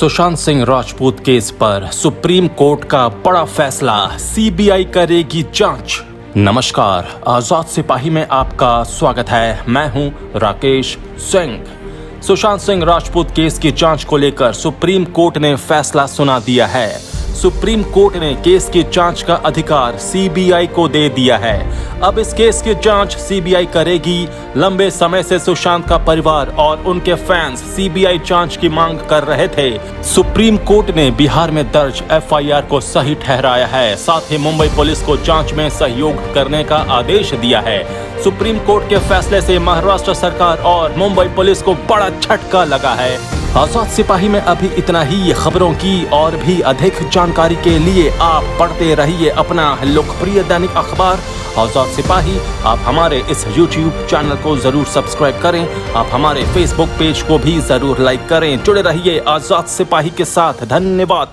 Sushant Singh Rajput case पर supreme court का बड़ा फैसला, सीबीआई करेगी जांच। नमस्कार, आजाद सिपाही में आपका स्वागत है। मैं हूं राकेश सिंह। सुशांत सिंह राजपूत केस की जांच को लेकर सुप्रीम कोर्ट ने फैसला सुना दिया है। सुप्रीम कोर्ट ने केस की जांच का अधिकार सीबीआई को दे दिया है। अब इस केस की जांच सीबीआई करेगी। लंबे समय से सुशांत का परिवार और उनके फैंस सीबीआई जांच की मांग कर रहे थे। सुप्रीम कोर्ट ने बिहार में दर्ज एफआईआर को सही ठहराया है, साथ ही मुंबई पुलिस को जांच में सहयोग करने का आदेश दिया है। सुप्रीम कोर्ट के फैसले से महाराष्ट्र सरकार और मुंबई पुलिस को बड़ा झटका लगा है। आजाद सिपाही में अभी इतना ही। ये खबरों की और भी अधिक जानकारी के लिए आप पढ़ते रहिए अपना लोकप्रिय दैनिक अखबार आजाद सिपाही। आप हमारे इस YouTube चैनल को जरूर सब्सक्राइब करें। आप हमारे Facebook पेज को भी जरूर लाइक करें। जुड़े रहिए आजाद सिपाही के साथ। धन्यवाद।